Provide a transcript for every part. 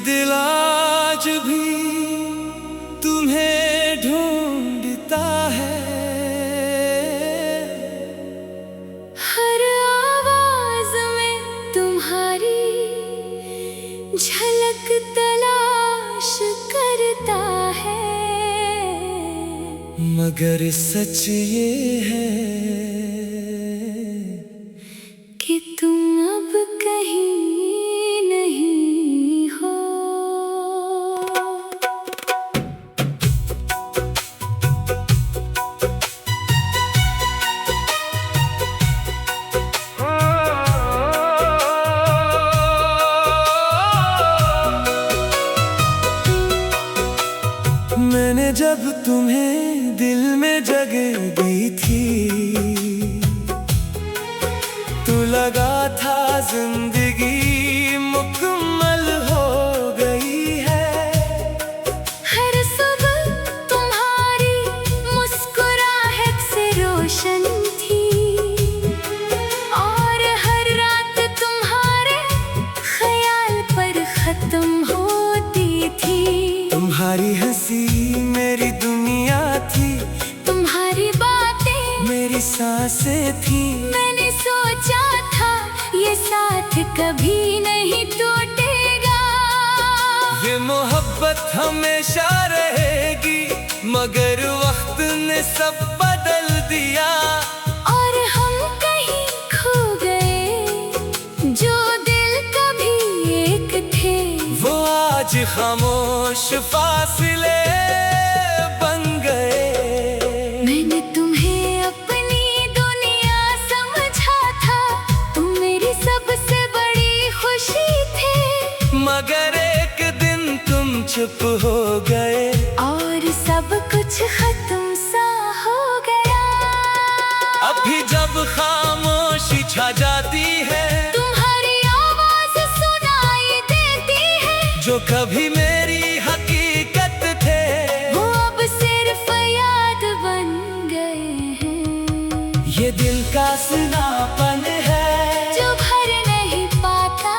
दिल आज भी तुम्हें ढूंढता है। हर आवाज में तुम्हारी झलक तलाश करता है। मगर सच ये है कि तुम अब कहीं नहीं हो। मैंने जब तुम्हें दिल में जगह दी थी तो लगा था जिंदगी मुकम्मल हो गई है। हर सुबह तुम्हारी मुस्कुराहट से रोशन थी और हर रात तुम्हारे ख्याल पर खत्म होती थी। तुम्हारी हंसी मेरी दुनिया थी, तुम्हारी बातें मेरी सांसें थी। मैंने सोचा था ये साथ कभी नहीं टूटेगा। ये मोहब्बत हमेशा रहेगी, मगर वक्त ने सब बदल दिया। और हम कहीं खो गए जो दिल कभी एक थे। वो आज खामोश फासले बन गए। मैंने तुम्हें अपनी दुनिया समझा था, तुम मेरी सबसे बड़ी खुशी थे। मगर एक दिन तुम चुप हो गए और सब कुछ खत्म सा हो गया। अभी जब खामोशी छा जाती है, तुम्हारी आवाज सुनाई देती है। जो कभी मेरी हकीकत थे, वो अब सिर्फ याद बन गए हैं। ये दिल का सुनापन है जो भर नहीं पाता।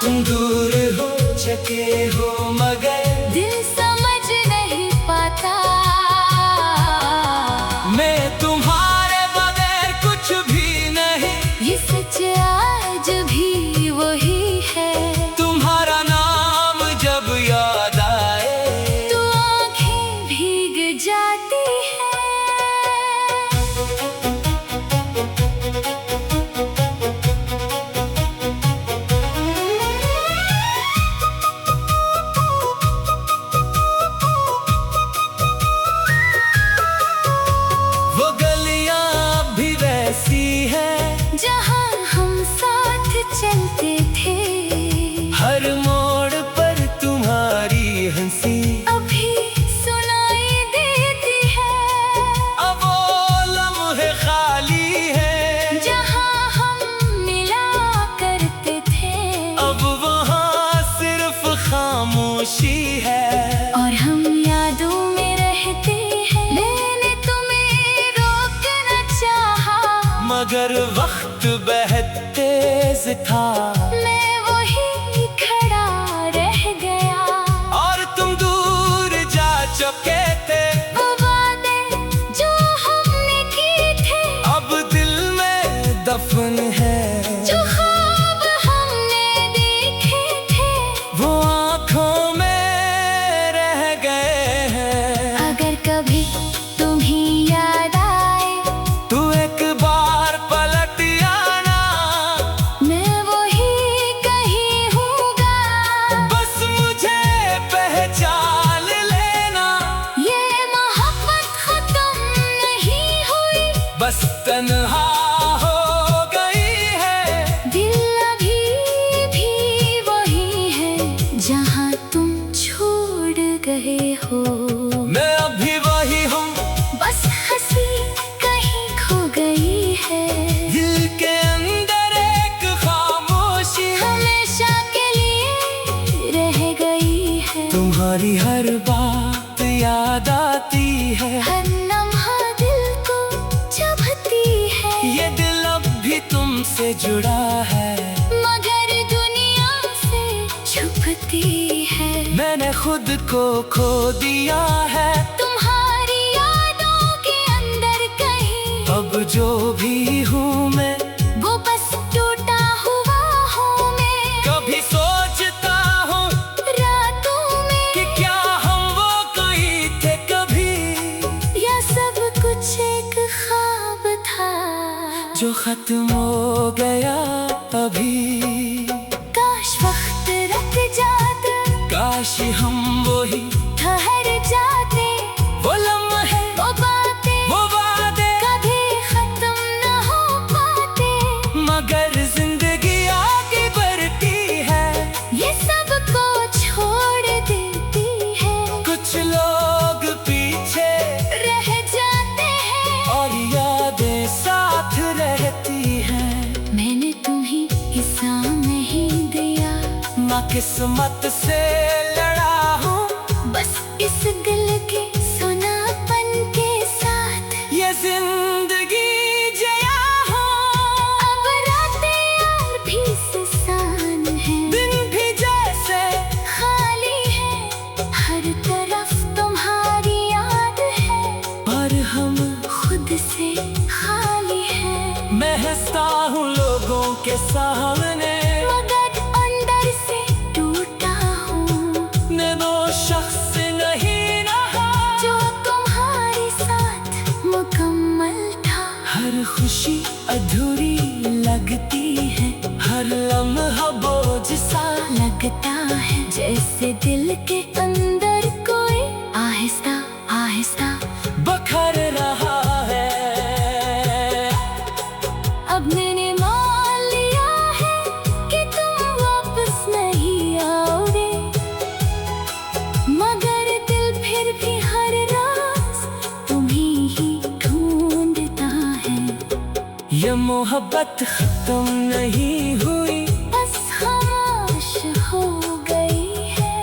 तुम दूर हो चुके हो मगर दिल समझ नहीं पाता। मैं तुम्हारे बगैर कुछ भी नहीं। ये सच आज भी वही है। तुम्हारा नाम जब याद आए तो आंखें भीग जाती है। वो गलियां भी वैसी हैं, जहाँ हम साथ चलते थे। हर मोड़ पर तुम्हारी हंसी अभी सुनाई देती है। अब वो लम्हे खाली है, जहाँ हम मिला करते थे। अब वहाँ सिर्फ खामोशी है। और हम यादों में रहते हैं। मैंने तुम्हें रोकना चाहा, मगर वक्त बहुत तेज था। मैं वही खड़ा रह गया। और तुम दूर जा चुके थे, वो वादे जो हमने किए थे। अब दिल में दफन है। जो ख्वाब हमने देखे थे। वो आँखों में रह गए हैं। अगर कभी तुम्हें याद आए, तू एक बार पलट आना, मैं वही कहीं हूँगा। बस मुझे पहचान लेना। ये मोहब्बत खत्म नहीं हुई, बस तन्हा हो गई है। दिल अभी भी वही है जहाँ तुम छोड़ गए हो। मैं अभी वही हूँ, बस हंसी कहीं खो गई है। दिल के अंदर एक खामोशी हमेशा के लिए रह गई है। तुम्हारी हर बात याद आती है। हर लम्हा दिल को चुभती है। ये दिल अब भी तुमसे जुड़ा है, मगर दुनिया से खुद को खो दिया है तुम्हारी यादों के अंदर कहीं। अब जो भी हूँ मैं वो बस टूटा हुआ हूँ मैं। कभी सोचता हूँ रातों में कि क्या हम वो कोई थे कभी, या सब कुछ एक ख्वाब था जो खत्म हो गया अभी। काश वक्त रुक जाता, काश हम वही ठहर जाते, वो लम्हे वो बातें वो वादे कभी खत्म न हो पाते। मगर जिंदगी आगे बढ़ती है, ये सब को छोड़ देती है। कुछ लोग पीछे रह जाते हैं और यादें साथ रहती हैं। मैंने तुम्हें हिस्सा नहीं दिया, ना किस्मत से लड़ा हूँ, बस इस दिल के सुनापन के साथ ये जिंदगी जिया हूँ। अब रातें और भी सुसान हैं, दिन भी जैसे खाली है, हर तरफ तुम्हारी याद है, और हम खुद से खाली है। मैं हंसता हूँ लोगों के सामने, मगर अंदर से टूटा हूँ, ने दो शख्स नहीं रहा जो तुम्हारे साथ मुकम्मल था। हर खुशी अधूरी लगती है, हर लम्हा बोझ सा लगता है जैसे दिल के अंदर कोई आहिस्ता आहिस्ता बखर रहा है। अब मैंने मान लिया है कि तुम वापस नहीं आओगे, मगर दिल फिर भी हर रात तुम्हीं ही ढूंढता है। ये मोहब्बत खत्म नहीं हुई, बस खामोश हो गई है।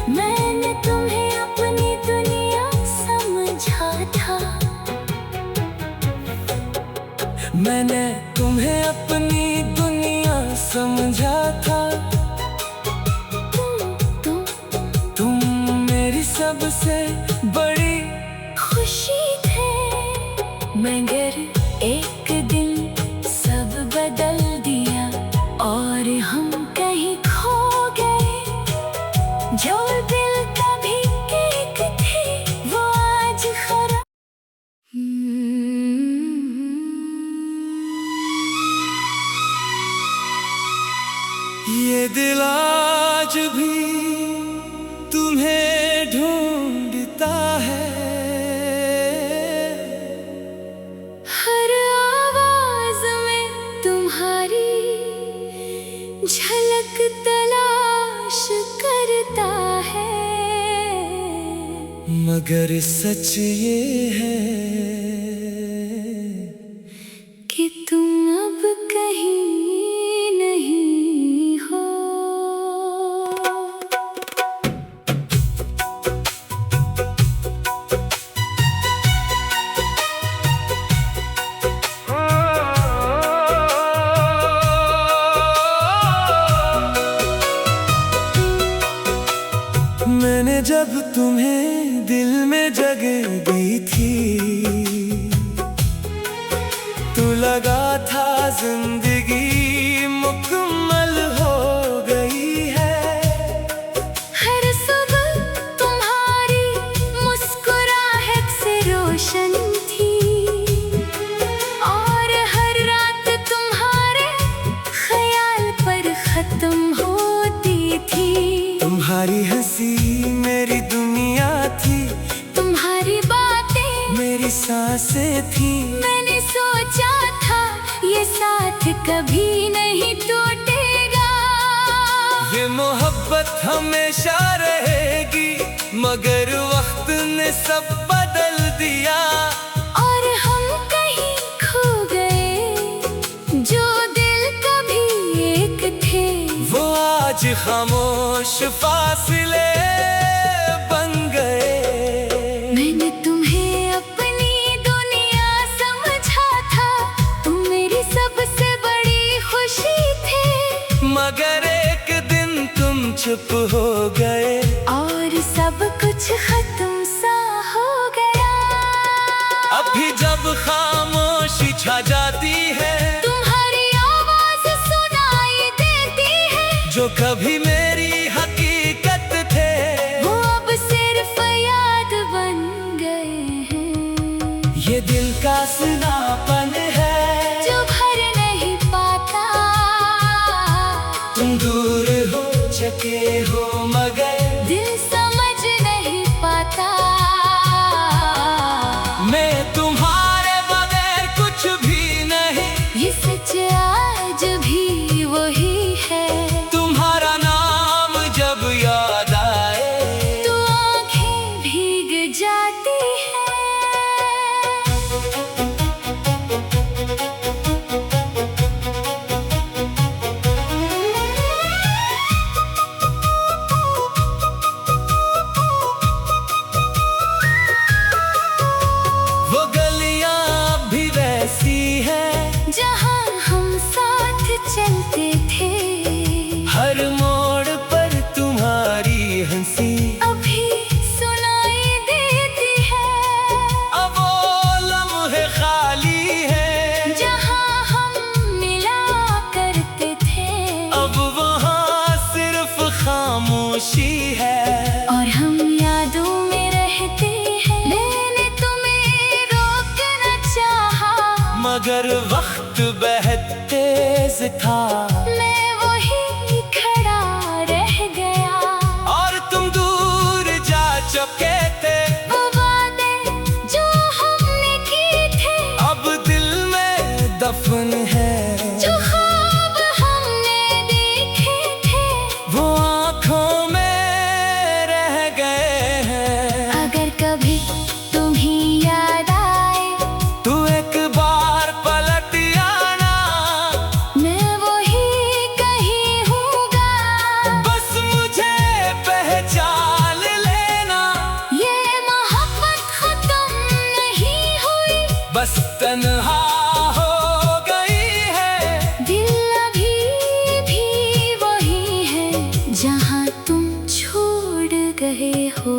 मैंने तुम्हें अपनी दुनिया समझा था, मैंने तुम्हें अपनी दुनिया समझा था। तुम मेरी सबसे बड़ी खुशी थे, मगर एक दिन सब बदल दिया और हम कहीं खो गए। जो दिल कभी एक थे वो आज खरा। ये दिल आज भी तुम्हें ढूंढता है, हर आवाज में तुम्हारी झलक तलाश करता है। मगर सच ये है कि तुम अब कहीं नहीं हो। मैंने जब तुम्हें दिल में जगह दी थी, तो लगा था जिंदगी मुकम्मल हो गई है। हर सुबह तुम्हारी मुस्कुराहट से रोशन थी, और हर रात तुम्हारे ख्याल पर खत्म होती थी। तुम्हारी हंसी मेरी दुनिया थी, तुम्हारी बातें मेरी सांसें थी। मैंने सोचा था ये साथ कभी नहीं टूटेगा। ये मोहब्बत हमेशा रहेगी, मगर वक्त ने सब बदल दिया। और हम कहीं खो गए, जो दिल कभी एक थे वो आज खामोश फासले बन गए। मैंने तुम्हें अपनी दुनिया समझा था, तुम मेरी सबसे बड़ी खुशी थे। मगर एक दिन तुम चुप हो गए। खत्म सा हो गया। अभी जब खामोशी छा जाती है, तुम्हारी आवाज सुनाई देती है। जो कभी मेरी हकीकत थे, वो अब सिर्फ याद बन गए हैं। ये दिल का सुनापन है जो भर नहीं पाता। तुम दूर हो चुके हो मगर दिल समझ नहीं पाता। मैं तुम्हारे बगैर कुछ भी नहीं। ये सच आज भी वही है। तुम्हारा नाम जब याद आए, तो आंखें भीग जाती है। वो गलियां भी वैसी हैं जहाँ हम साथ चलते थे। हर मोड़ पर तुम्हारी हंसी अभी सुनाई देती है। अब वो लम्हे खाली है जहाँ हम मिला करते थे। अब वहाँ सिर्फ खामोशी है और हम यादों में रहते हैं। मैंने तुम्हें रोकना चाहा, मगर वक्त बहुत तेज था मैं वही खड़ा रह गया। और तुम दूर जा चुके थे। वो वादे जो हमने किए थे, अब दिल में दफन है जो ख्वाब हमने देखे थे, वो आँखों में रह गए हैं। अगर कभी तुम्हें याद आए, तू एक बार पलट आना, मैं वही कहीं हूँगा। बस मुझे पहचान लेना। ये मोहब्बत खत्म नहीं हुई, बस तन्हा हो गई है। दिल अभी भी वही है जहाँ तुम छोड़ गए हो।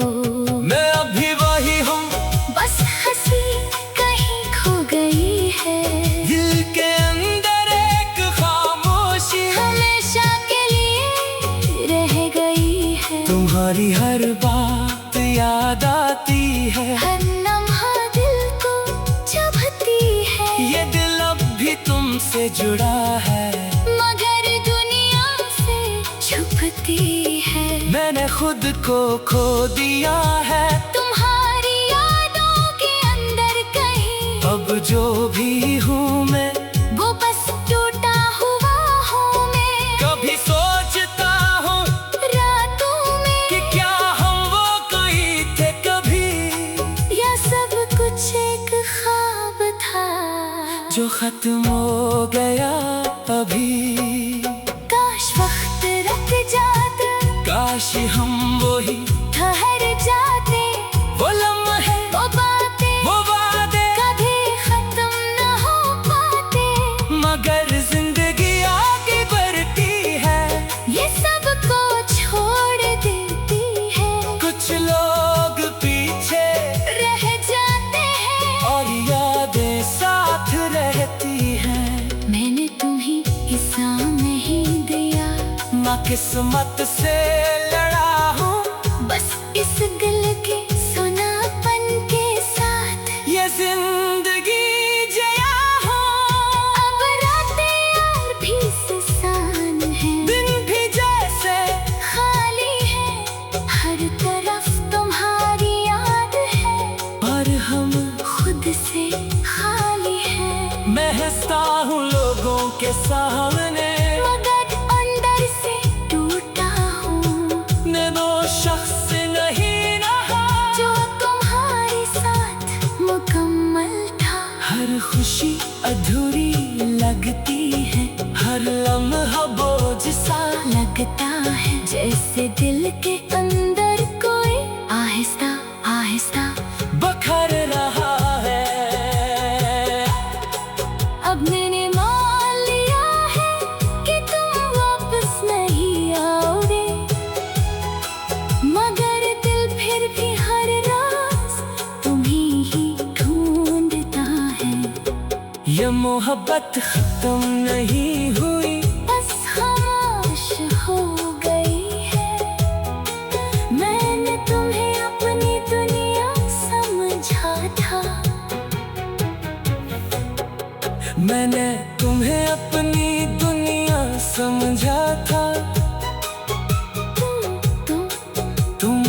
मैं अभी वही हूँ, बस हंसी कहीं खो गई है। दिल के अंदर एक खामोशी हमेशा के लिए रह गई है। तुम्हारी हर बात याद आती है। हर लम्हा दिल को चुभती है। ये दिल अब भी तुमसे जुड़ा है, मगर दुनिया से छुपती है। मैंने खुद को खो दिया है। तुम्हारी यादों के अंदर कहीं अब जो भी हूँ मैं, वो बस टूटा हुआ हूँ मैं। कभी सोचता हूँ रातों में कि क्या हम वो कोई थे कभी, या सब कुछ एक ख्वाब था जो खत्म हो गया अभी। काश वक्त रुक जाता, काश हम वही ठहर जाते। वो लम्हे, वो बातें वो वादे, कभी खत्म न हो पाते। मगर जिंदगी आगे बढ़ती है। ये सब को छोड़ देती है। कुछ लोग पीछे रह जाते हैं और यादें साथ रहती हैं। मैंने तुम्हें हिस्सा नहीं दिया, ना किस्मत से लड़ा हूँ, बस इस दिल के सुनापन के साथ ये जिंदगी जिया हूँ। अब रातें और भी सुसान हैं, दिन भी जैसे खाली है। हर तरफ तुम्हारी याद है, और हम खुद से खाली है। मैं हंसता हूँ लोगों के सामने, मगर अंदर से टूटा हूँ। मैं वो शख्स नहीं रहा जो तुम्हारे साथ मुकम्मल था। हर खुशी अधूरी लगती है, हर लम्हा बोझ सा लगता है जैसे दिल के अंदर कोई आहिस्ता आहिस्ता बखर रहा है। अब मैंने मान लिया है कि तुम वापस नहीं आओगे, मगर दिल फिर भी ये मोहब्बत खत्म नहीं हुई, बस खामोश हो गई है। मैंने तुम्हें अपनी दुनिया समझा था, मैंने तुम्हें अपनी दुनिया समझा था। तुम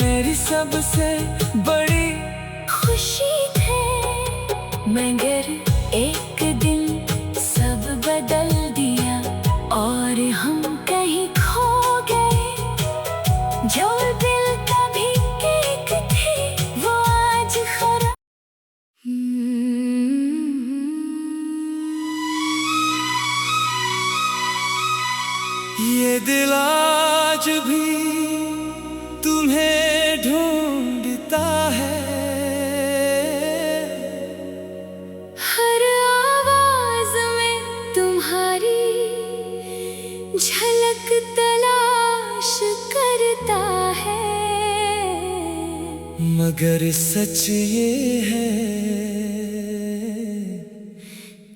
मेरी सबसे बड़ी खुशी थे, मगर एक दिन सब बदल दिया और हम कहीं खो गए। जो दिल कभी एक थे वो आज खरा। ये दिल आज भी तुम्हें ढूंढता है, हर आवाज में तुम्हारी झलक तलाश करता है। मगर सच ये है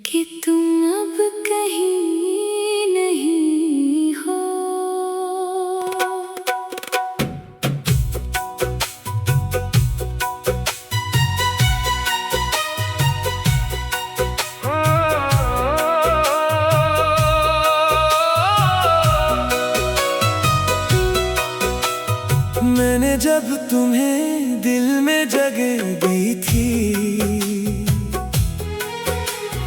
कि तुम अब कहीं नहीं हो। मैंने जब तुम्हें दिल में जगह दी थी,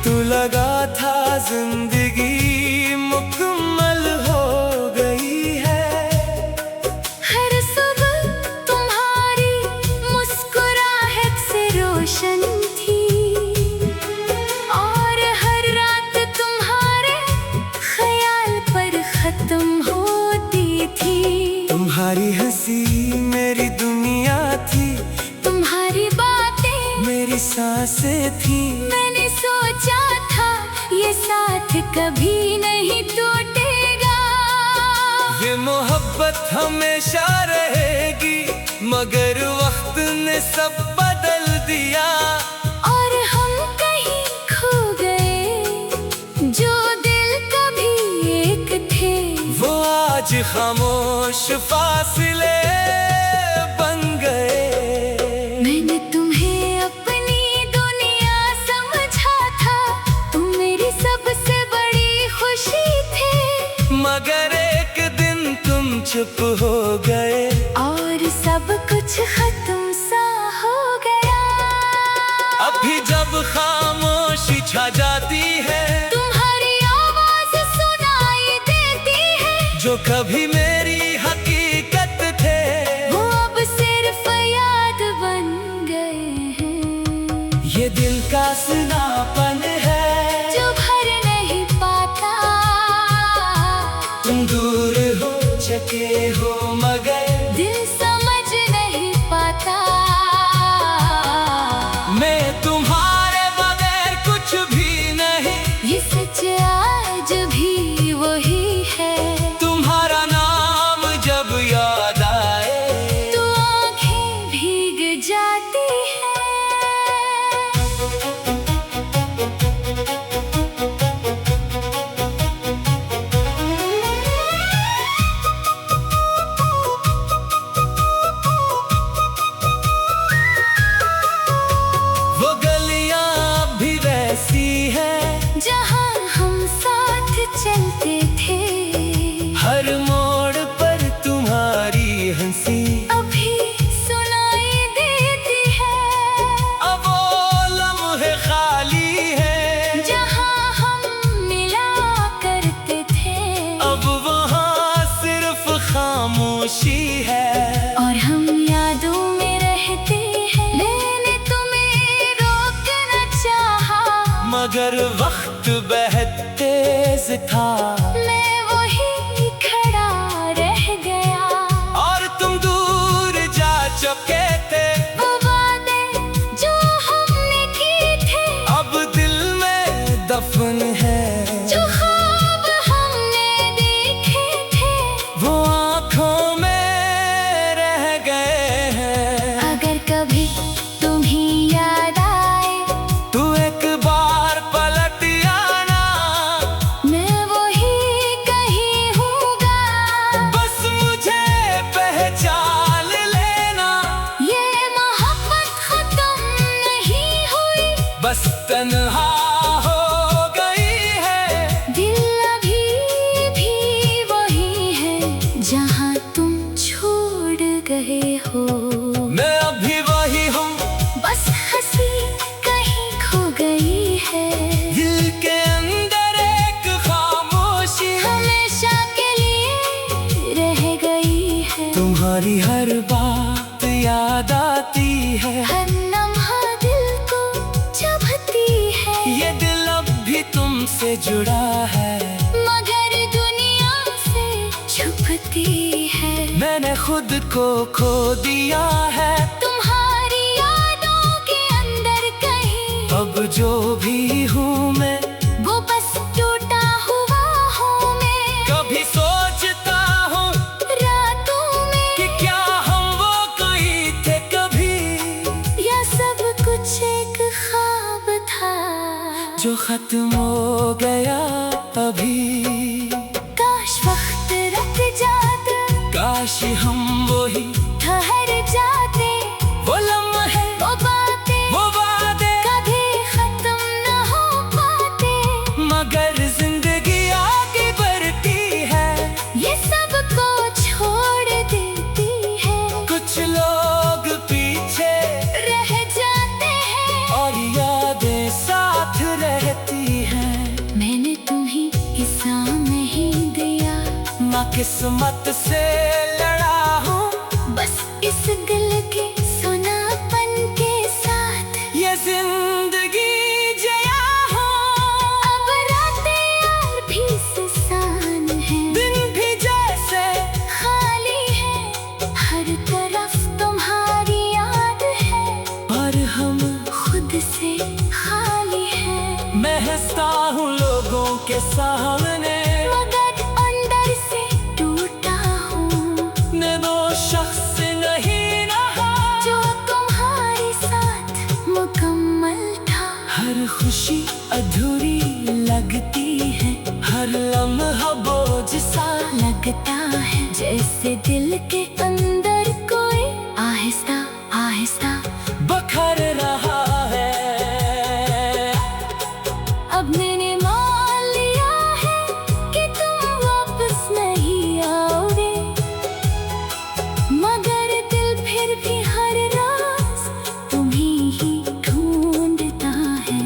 तो लगा था जिंदगी मुकम्मल हो गई है। हर सुबह तुम्हारी मुस्कुराहट से रोशन थी और हर रात तुम्हारे ख्याल पर खत्म होती थी। तुम्हारी हंसी मेरी दुनिया थी, तुम्हारी बातें मेरी सांसें थी। मैंने सोचा था ये साथ कभी नहीं टूटेगा। ये मोहब्बत हमेशा रहेगी, मगर वक्त ने सब बदल दिया और हम कहीं खो गए। जो दिल कभी एक थे वो आज खामोश फासले बन गए। मैंने तुम्हें अपनी दुनिया समझा था, तुम मेरी सबसे बड़ी खुशी थे। मगर एक दिन तुम चुप हो गए और सब कुछ खत्म सा हो गया। अभी जब खामोशी छा जाती है, तुम्हारी आवाज सुनाई देती है। जो कभी मेरी हकीकत थे वो अब सिर्फ याद बन गए हैं। ये दिल का सुनापन है जो भर नहीं पाता। तुम दूर हो चुके हो मगर दिल समझ नहीं पाता। मैं तुम्हारे बगैर कुछ भी नहीं। ये सच आज भी वही है। तुम्हारा नाम जब याद आए तो आंखें भीग जाती है। वो गलियां भी वैसी हैं जहाँ हम साथ चलते थे, हर मोड़ पर तुम्हारी हंसी अभी सुनाई देती है। अब वो लम्हे खाली है जहाँ हम मिला करते थे, अब वहाँ सिर्फ खामोशी है। और हम यादों में रहते हैं। मैंने तुम्हें रोकना चाहा, मगर वक्त बहुत तेज था मैं वही खड़ा रह गया। और तुम दूर जा चुके थे। वो वादे जो हमने किए थे, अब दिल में दफन है। जो ख्वाब हमने देखे थे, वो आँखों में रह गए हैं। अगर कभी तुम्हें याद आए तू एक बार पलट बस तन्हा हो गई है। दिल अभी भी वही है जहाँ तुम छोड़ गए हो। मैं अभी वही हूँ, बस हंसी कहीं खो गई है। दिल के अंदर एक खामोशी हमेशा के लिए रह गई है। तुम्हारी हर बात याद आती है। हर लम्हा दिल को चुभती है। ये दिल अब भी तुमसे जुड़ा है, मगर दुनिया से छुपती है। मैंने खुद को खो दिया है। तुम्हारी यादों के अंदर कहीं अब जो भी हूँ मैं, वो बस टूटा हुआ हूँ मैं। कभी सोचता हूँ रातों में कि क्या हम वो कोई थे कभी, या सब कुछ एक ख्वाब था जो खत्म हो गया अभी। काश वक्त रुक जाता, काश हम वही ठहर जाते। वो लम्हे, वो बातें, वो वादे कभी खत्म न हो पाते। मगर जिंदगी आगे बढ़ती है। ये सब को छोड़ देती है। कुछ लोग पीछे रह जाते हैं और यादें साथ रहती हैं। मैंने तुम्हें हिस्सा नहीं दिया, ना किस्मत से लड़ा हूँ, बस इस दिल के सुनापन के साथ ये जिंदगी जिया हूँ। अब रातें और भी सुसान हैं, दिन भी जैसे खाली है। हर तरफ तुम्हारी याद है और हम खुद से खाली है। मैं हंसता हूँ लोगों के सामने, मगर अंदर से टूटा हूँ। मैं वो शख्स नहीं रहा जो तुम्हारे साथ मुकम्मल था। हर खुशी अधूरी लगती है, हर लम्हा बोझ सा लगता है जैसे दिल के अंदर कोई आहिस्ता आहिस्ता बखर रहा है। अब मैंने मान लिया है कि तुम वापस नहीं आओगे, मगर दिल फिर भी हर रात तुम्हीं ही ढूंढता है।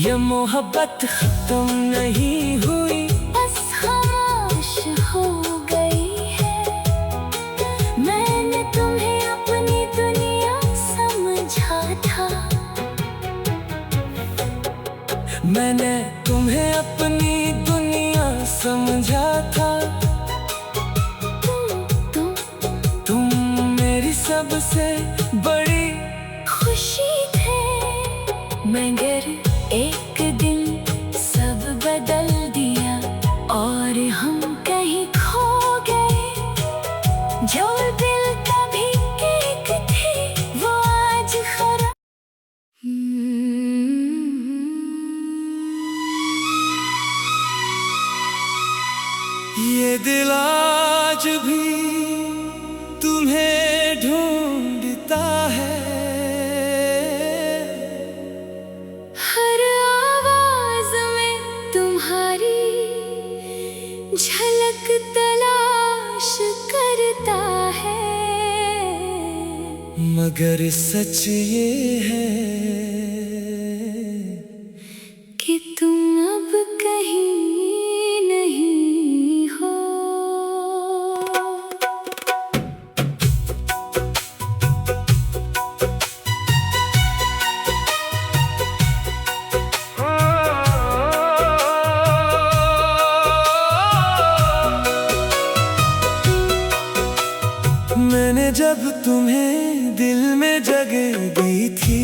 ये मोहब्बत खत्म नहीं हुई, बस खामोश हो गई है। मैंने तुम्हें अपनी दुनिया समझा था। मैंने तुम्हें अपनी दुनिया समझा था। तुम मेरी सबसे बड़ी खुशी थे, मगर एक दिन सब बदल दिया और हम कहीं खो गए। जो दिल कभी एक थे वो आज खरा। ये दिल आज भी तुम्हें ढूंढता है। हर आवाज में तुम्हारी झलक तलाश करता है, मगर सच ये है कि तुम अब कहीं नहीं हो। मैंने जब तुम्हें दिल में जगह दी थी,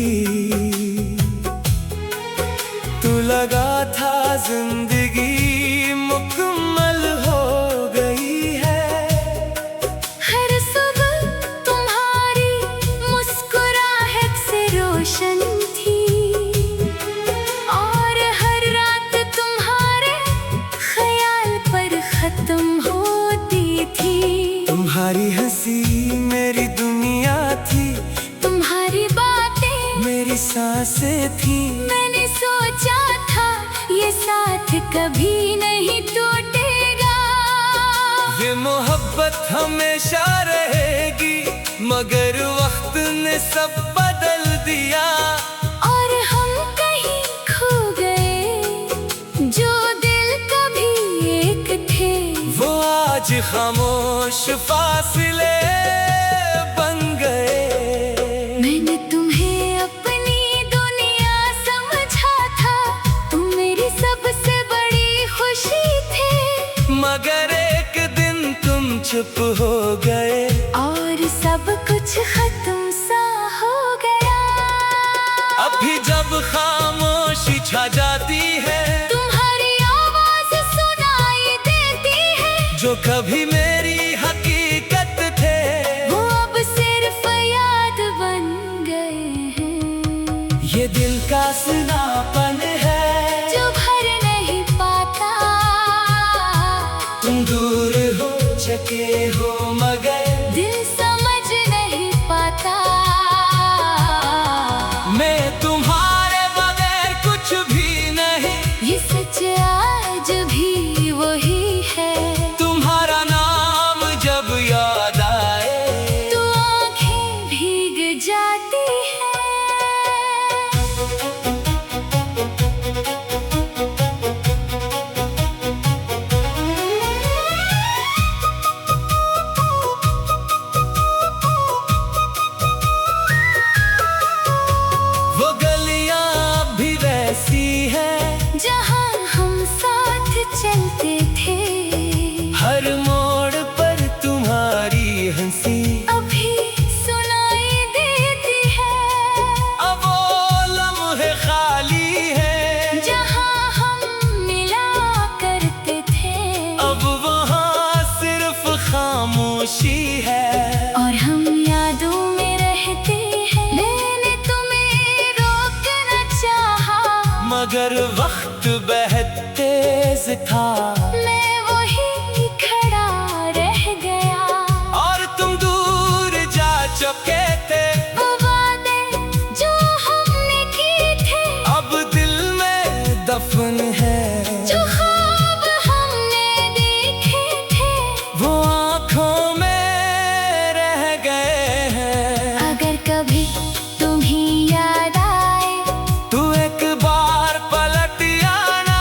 तो लगा था जिंदगी मुकम्मल हो गई है। हर सुबह तुम्हारी मुस्कुराहट से रोशन थी, और हर रात तुम्हारे ख्याल पर खत्म होती थी। तुम्हारी हंसी मेरी दुनिया थी, तुम्हारी बातें मेरी सांसें थी। मैंने सोचा था ये साथ कभी नहीं टूटेगा। ये मोहब्बत हमेशा रहेगी, मगर वक्त ने सब बदल दिया। और हम कहीं खो गए जो दिल कभी एक थे। वो आज खामोश फासले बन गए। मैंने तुम्हें अपनी दुनिया समझा था, तुम मेरी सबसे बड़ी खुशी थे। मगर एक दिन तुम चुप हो गए और सब कुछ खत्म सा हो गया। अभी जब खामोशी छा जाती है, तुम्हारी आवाज सुनाई देती है। जो कभी मेरी हकीकत थे, वो अब सिर्फ याद बन गए हैं। ये दिल का सुनापन है जो भर नहीं पाता। तुम दूर हो चुके हो मगर दिल समझ नहीं पाता। मैं तुम्हारे बगैर कुछ भी नहीं। ये सच आज भी वही है। तुम्हारा नाम जब याद आए तो आंखें भीग जाती हैं। वो गलियां भी वैसी हैं, जहाँ हम साथ चलते थे। हर मोड़ पर तुम्हारी हंसी अभी सुनाई देती है। अब वो लम्हे खाली है, जहाँ हम मिला करते थे। अब वहाँ सिर्फ खामोशी है। और हम यादों में रहते हैं। मैंने तुम्हें रोकना चाहा, मगर वक्त बहुत तेज था। मैं वही खड़ा रह गया। और तुम दूर जा चुके थे, वो वादे जो हमने किए थे। अब दिल में दफन है। जो ख्वाब हमने देखे थे। वो आँखों में रह गए हैं। अगर कभी तुम्हें याद आए, तू एक बार पलट आना,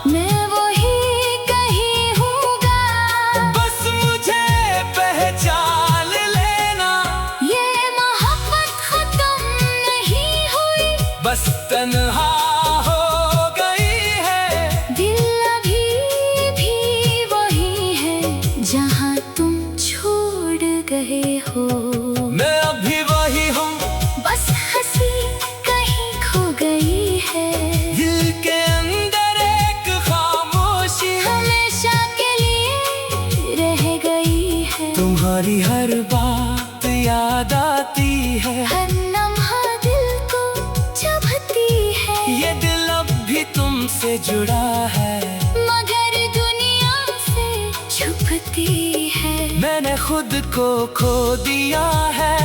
मैं वही कहीं हूँगा। बस मुझे पहचान लेना। ये मोहब्बत खत्म नहीं हुई, बस तन्हा हो गई है। दिल अभी भी वही है जहाँ तुम छोड़ गए हो। मैं अभी वही हूँ, बस हंसी कहीं खो गई है। दिल के अंदर एक खामोशी हमेशा के लिए रह गई है। तुम्हारी हर बात याद आती है। हर लम्हा दिल को चुभती है। ये दिल अब भी तुमसे जुड़ा है, मगर दुनिया से छुपती है। मैंने खुद को खो दिया है।